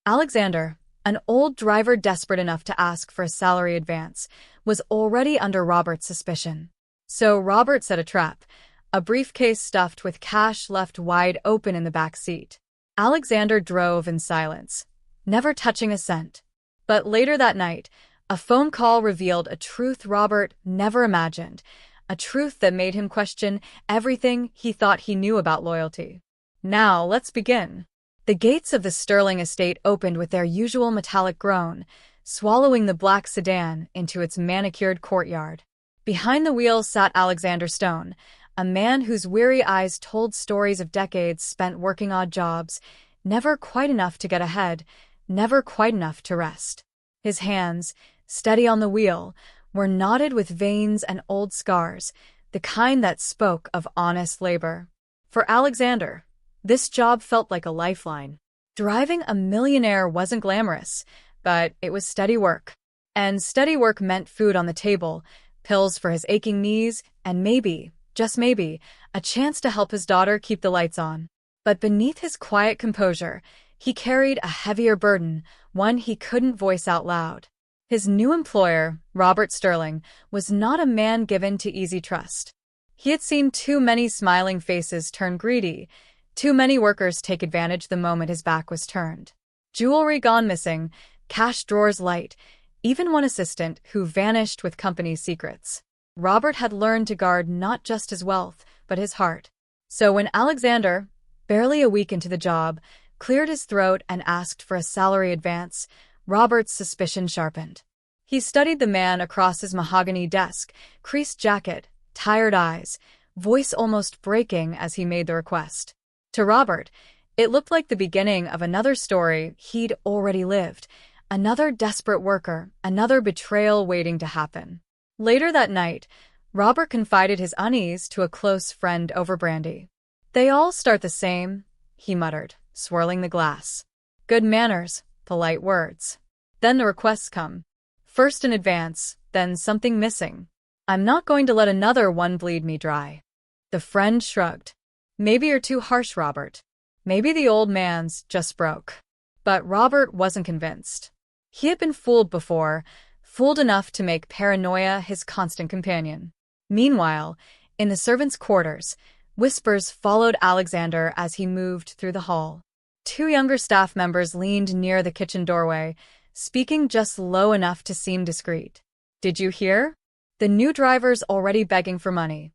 Alexander, an old driver desperate enough to ask for a salary advance, was already under Robert's suspicion. So Robert set a trap, a briefcase stuffed with cash left wide open in the back seat. Alexander drove in silence, never touching a cent. But later that night, a phone call revealed a truth Robert never imagined, a truth that made him question everything he thought he knew about loyalty. Now, let's begin. The gates of the Sterling estate opened with their usual metallic groan, swallowing the black sedan into its manicured courtyard. Behind the wheel sat Alexander Stone, a man whose weary eyes told stories of decades spent working odd jobs, never quite enough to get ahead, never quite enough to rest. His hands, steady on the wheel, were knotted with veins and old scars, the kind that spoke of honest labor. For Alexander, this job felt like a lifeline. Driving a millionaire wasn't glamorous, but it was steady work. And steady work meant food on the table, pills for his aching knees, and maybe, just maybe, a chance to help his daughter keep the lights on. But beneath his quiet composure, he carried a heavier burden, one he couldn't voice out loud. His new employer, Robert Sterling, was not a man given to easy trust. He had seen too many smiling faces turn greedy, too many workers take advantage the moment his back was turned. Jewelry gone missing, cash drawers light, even one assistant who vanished with company secrets. Robert had learned to guard not just his wealth, but his heart. So when Alexander, barely a week into the job, cleared his throat and asked for a salary advance, Robert's suspicion sharpened. He studied the man across his mahogany desk, creased jacket, tired eyes, voice almost breaking as he made the request. To Robert, it looked like the beginning of another story he'd already lived, another desperate worker, another betrayal waiting to happen. Later that night, Robert confided his unease to a close friend over brandy. "They all start the same," he muttered, swirling the glass. "Good manners, polite words. Then the requests come. First an advance, then something missing. I'm not going to let another one bleed me dry." The friend shrugged. "Maybe you're too harsh, Robert. Maybe the old man's just broke." But Robert wasn't convinced. He had been fooled before, fooled enough to make paranoia his constant companion. Meanwhile, in the servants' quarters, whispers followed Alexander as he moved through the hall. Two younger staff members leaned near the kitchen doorway, speaking just low enough to seem discreet. "Did you hear? The new driver's already begging for money."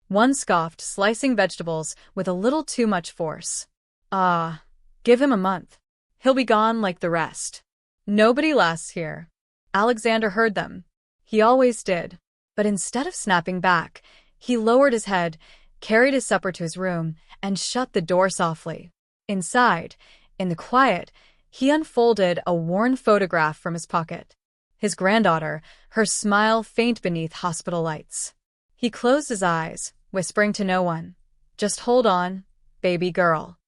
One scoffed, slicing vegetables with a little too much force. "Ah, give him a month. He'll be gone like the rest. Nobody lasts here." Alexander heard them. He always did. But instead of snapping back, he lowered his head, carried his supper to his room, and shut the door softly. Inside, in the quiet, he unfolded a worn photograph from his pocket. His granddaughter, her smile faint beneath hospital lights. He closed his eyes, whispering to no one, "Just hold on, baby girl.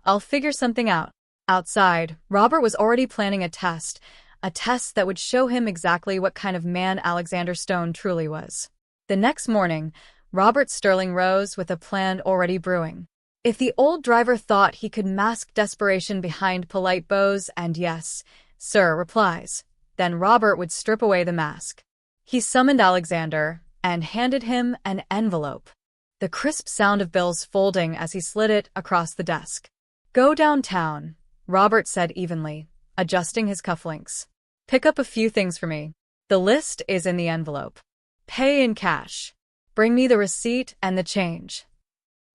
I'll figure something out." Outside, Robert was already planning a test that would show him exactly what kind of man Alexander Stone truly was. The next morning, Robert Sterling rose with a plan already brewing. If the old driver thought he could mask desperation behind polite bows and "yes, sir" replies, then Robert would strip away the mask. He summoned Alexander and handed him an envelope. The crisp sound of bills folding as he slid it across the desk. "Go downtown," Robert said evenly, adjusting his cufflinks. "Pick up a few things for me. The list is in the envelope. Pay in cash. Bring me the receipt and the change."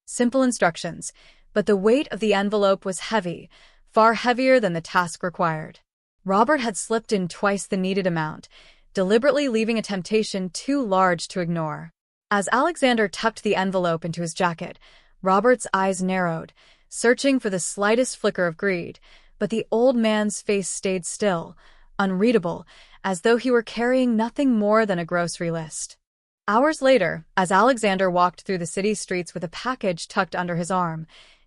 Simple instructions, but the weight of the envelope was heavy, far heavier than the task required. Robert had slipped in twice the needed amount, deliberately leaving a temptation too large to ignore. As Alexander tucked the envelope into his jacket, Robert's eyes narrowed, searching for the slightest flicker of greed, but the old man's face stayed still, unreadable, as though he were carrying nothing more than a grocery list. Hours later, as Alexander walked through the city streets with a package tucked under his arm,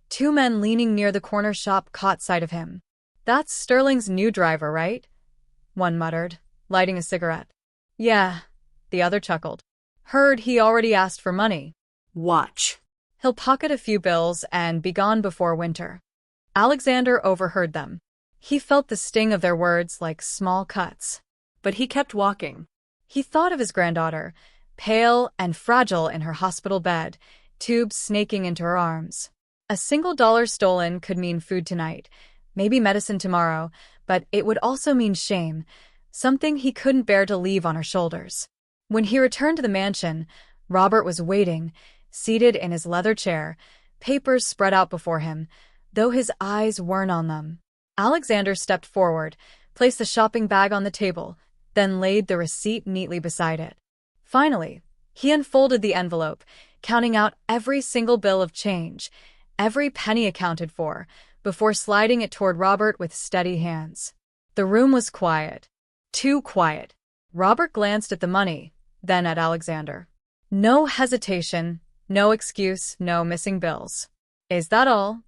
two men leaning near the corner shop caught sight of him. "That's Sterling's new driver, right?" one muttered, lighting a cigarette. "Yeah," the other chuckled. "Heard he already asked for money. Watch. He'll pocket a few bills and be gone before winter." Alexander overheard them. He felt the sting of their words like small cuts. But he kept walking. He thought of his granddaughter, pale and fragile in her hospital bed, tubes snaking into her arms. A single dollar stolen could mean food tonight, maybe medicine tomorrow, but it would also mean shame, something he couldn't bear to leave on her shoulders. When he returned to the mansion, Robert was waiting, seated in his leather chair, papers spread out before him, though his eyes weren't on them. Alexander stepped forward, placed the shopping bag on the table, then laid the receipt neatly beside it. Finally, he unfolded the envelope, counting out every single bill of change, every penny accounted for, before sliding it toward Robert with steady hands. The room was quiet. Too quiet. Robert glanced at the money, then at Alexander. No hesitation, no excuse, no missing bills. "Is that all?"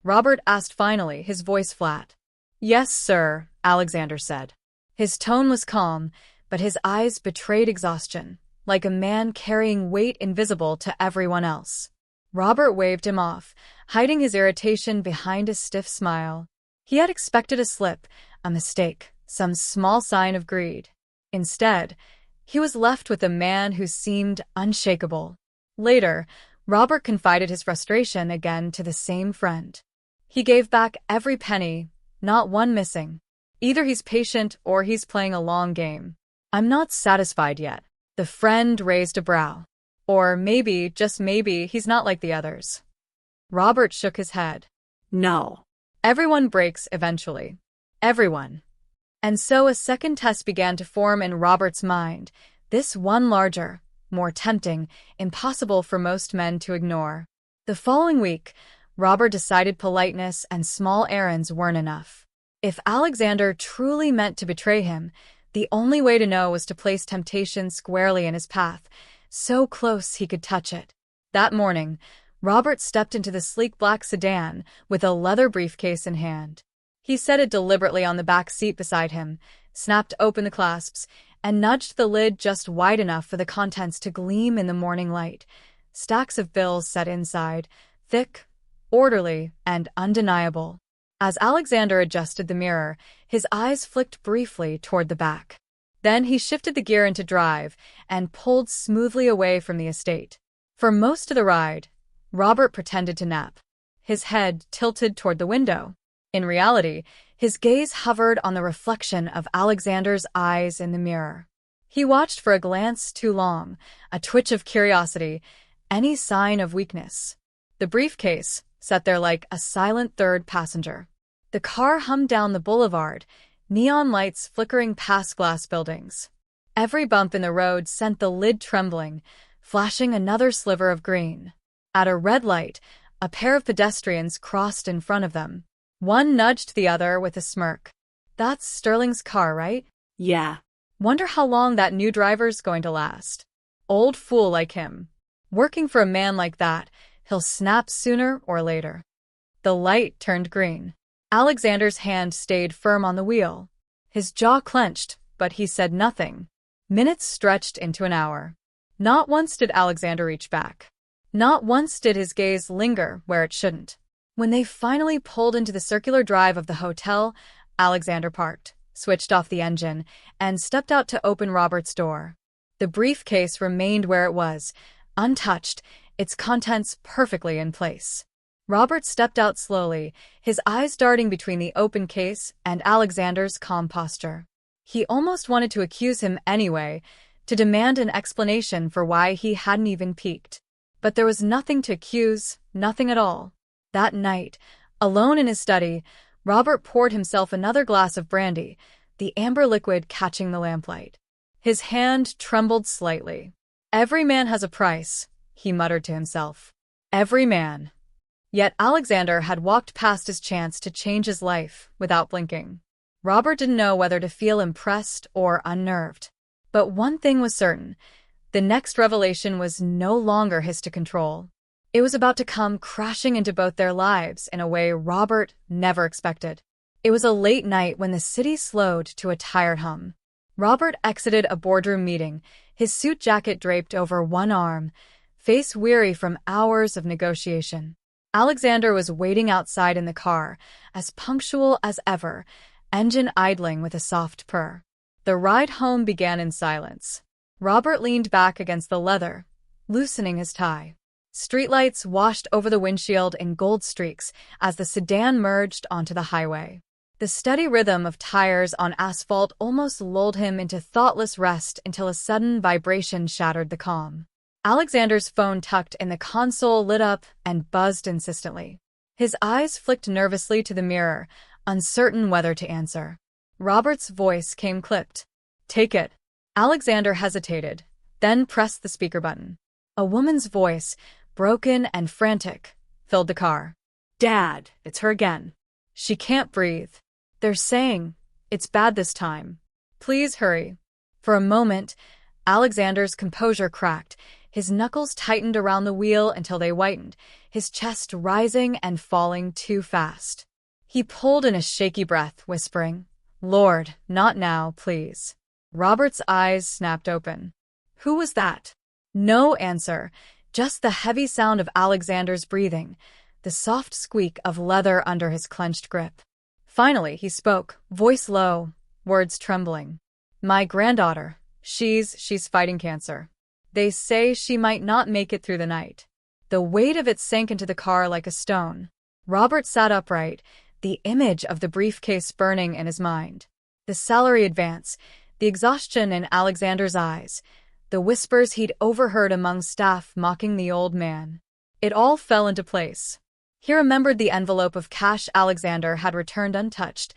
Robert asked finally, his voice flat. "Yes, sir," Alexander said. His tone was calm, but his eyes betrayed exhaustion, like a man carrying weight invisible to everyone else. Robert waved him off, hiding his irritation behind a stiff smile. He had expected a slip, a mistake, some small sign of greed. Instead, he was left with a man who seemed unshakable. Later, Robert confided his frustration again to the same friend. He gave back every penny, not one missing. Either he's patient or he's playing a long game. "I'm not satisfied yet." The friend raised a brow. "Or maybe, just maybe, he's not like the others." Robert shook his head. "No. Everyone breaks eventually. Everyone." And so a second test began to form in Robert's mind, this one larger, more tempting, impossible for most men to ignore. The following week, Robert decided politeness and small errands weren't enough. If Alexander truly meant to betray him, the only way to know was to place temptation squarely in his path, so close he could touch it. That morning, Robert stepped into the sleek black sedan with a leather briefcase in hand. He set it deliberately on the back seat beside him, snapped open the clasps, and nudged the lid just wide enough for the contents to gleam in the morning light. Stacks of bills set inside, thick, orderly, and undeniable. As Alexander adjusted the mirror, his eyes flicked briefly toward the back. Then he shifted the gear into drive and pulled smoothly away from the estate. For most of the ride, Robert pretended to nap, his head tilted toward the window. In reality, his gaze hovered on the reflection of Alexander's eyes in the mirror. He watched for a glance too long, a twitch of curiosity, any sign of weakness. The briefcase sat there like a silent third passenger. The car hummed down the boulevard, neon lights flickering past glass buildings. Every bump in the road sent the lid trembling, flashing another sliver of green. At a red light, a pair of pedestrians crossed in front of them. One nudged the other with a smirk. "That's Sterling's car, right?" "Yeah." "Wonder how long that new driver's going to last." "Old fool like him. Working for a man like that, he'll snap sooner or later." The light turned green. Alexander's hand stayed firm on the wheel. His jaw clenched, but he said nothing. Minutes stretched into an hour. Not once did Alexander reach back. Not once did his gaze linger where it shouldn't. When they finally pulled into the circular drive of the hotel, Alexander parked, switched off the engine, and stepped out to open Robert's door. The briefcase remained where it was, untouched, its contents perfectly in place. Robert stepped out slowly, his eyes darting between the open case and Alexander's calm posture. He almost wanted to accuse him anyway, to demand an explanation for why he hadn't even peeked. But there was nothing to accuse, nothing at all. That night, alone in his study, Robert poured himself another glass of brandy, the amber liquid catching the lamplight. His hand trembled slightly. "Every man has a price," he muttered to himself. "Every man." Yet Alexander had walked past his chance to change his life without blinking. Robert didn't know whether to feel impressed or unnerved. But one thing was certain. The next revelation was no longer his to control. It was about to come crashing into both their lives in a way Robert never expected. It was a late night when the city slowed to a tired hum. Robert exited a boardroom meeting, his suit jacket draped over one arm, face weary from hours of negotiation. Alexander was waiting outside in the car, as punctual as ever, engine idling with a soft purr. The ride home began in silence. Robert leaned back against the leather, loosening his tie. Streetlights washed over the windshield in gold streaks as the sedan merged onto the highway. The steady rhythm of tires on asphalt almost lulled him into thoughtless rest until a sudden vibration shattered the calm. Alexander's phone tucked in the console lit up and buzzed insistently. His eyes flicked nervously to the mirror, uncertain whether to answer. Robert's voice came clipped. "Take it." Alexander hesitated, then pressed the speaker button. A woman's voice, broken and frantic, filled the car. "Dad, it's her again. She can't breathe. They're saying it's bad this time. Please hurry." For a moment, Alexander's composure cracked. His knuckles tightened around the wheel until they whitened, his chest rising and falling too fast. He pulled in a shaky breath, whispering, "Lord, not now, please." Robert's eyes snapped open. "Who was that?" No answer, just the heavy sound of Alexander's breathing, the soft squeak of leather under his clenched grip. Finally, he spoke, voice low, words trembling. "My granddaughter. She's fighting cancer. They say she might not make it through the night." The weight of it sank into the car like a stone. Robert sat upright, the image of the briefcase burning in his mind. The salary advance, the exhaustion in Alexander's eyes, the whispers he'd overheard among staff mocking the old man. It all fell into place. He remembered the envelope of cash Alexander had returned untouched,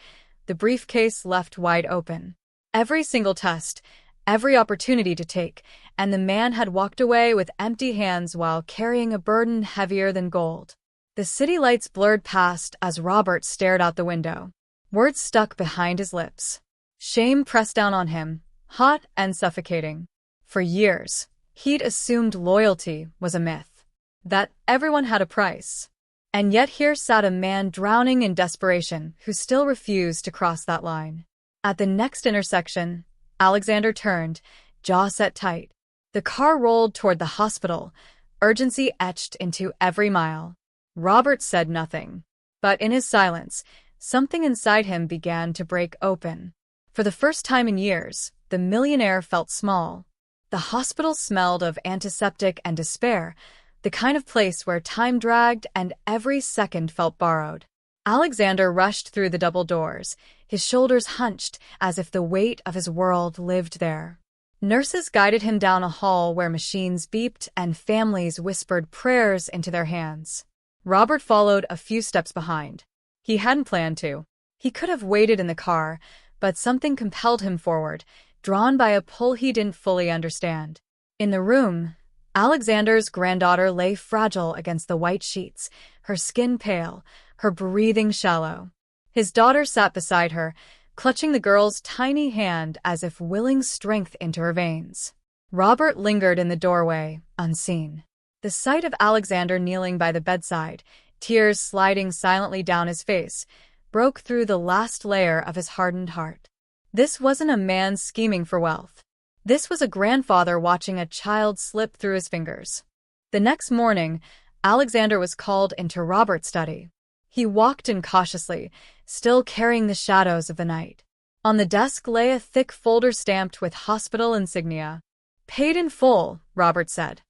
the briefcase left wide open. Every single test, every opportunity to take, and the man had walked away with empty hands while carrying a burden heavier than gold. The city lights blurred past as Robert stared out the window. Words stuck behind his lips. Shame pressed down on him, hot and suffocating. For years, he'd assumed loyalty was a myth, that everyone had a price. And yet here sat a man drowning in desperation who still refused to cross that line. At the next intersection, Alexander turned, jaw set tight. The car rolled toward the hospital, urgency etched into every mile. Robert said nothing. But in his silence, something inside him began to break open. For the first time in years, the millionaire felt small. The hospital smelled of antiseptic and despair, the kind of place where time dragged and every second felt borrowed. Alexander rushed through the double doors, his shoulders hunched as if the weight of his world lived there. Nurses guided him down a hall where machines beeped and families whispered prayers into their hands. Robert followed a few steps behind. He hadn't planned to. He could have waited in the car, but something compelled him forward, drawn by a pull he didn't fully understand. In the room, Alexander's granddaughter lay fragile against the white sheets, her skin pale, her breathing shallow. His daughter sat beside her, clutching the girl's tiny hand as if willing strength into her veins. Robert lingered in the doorway, unseen. The sight of Alexander kneeling by the bedside, tears sliding silently down his face, broke through the last layer of his hardened heart. This wasn't a man scheming for wealth. This was a grandfather watching a child slip through his fingers. The next morning, Alexander was called into Robert's study. He walked in cautiously, still carrying the shadows of the night. On the desk lay a thick folder stamped with hospital insignia. "Paid in full," Robert said.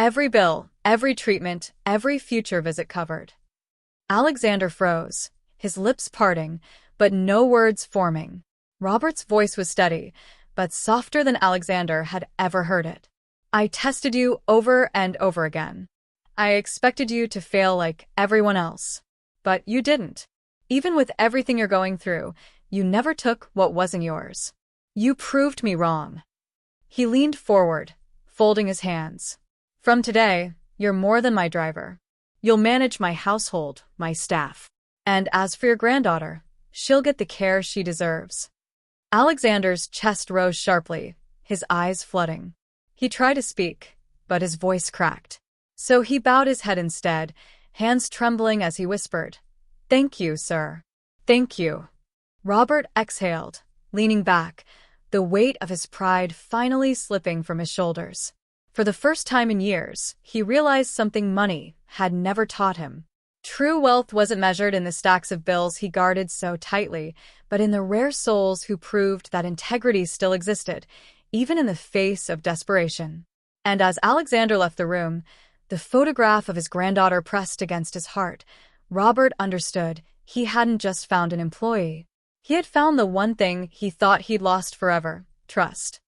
"Every bill, every treatment, every future visit covered." Alexander froze, his lips parting, but no words forming. Robert's voice was steady, but softer than Alexander had ever heard it. "I tested you over and over again. I expected you to fail like everyone else. But you didn't. Even with everything you're going through, you never took what wasn't yours. You proved me wrong." He leaned forward, folding his hands. "From today, you're more than my driver. You'll manage my household, my staff. And as for your granddaughter, she'll get the care she deserves." Alexander's chest rose sharply, his eyes flooding. He tried to speak, but his voice cracked. So he bowed his head instead, hands trembling as he whispered, "Thank you, sir. Thank you." Robert exhaled, leaning back, the weight of his pride finally slipping from his shoulders. For the first time in years, he realized something money had never taught him: True wealth wasn't measured in the stacks of bills he guarded so tightly, but in the rare souls who proved that integrity still existed, even in the face of desperation. And as Alexander left the room, the photograph of his granddaughter pressed against his heart, Robert understood he hadn't just found an employee. He had found the one thing he thought he'd lost forever: trust.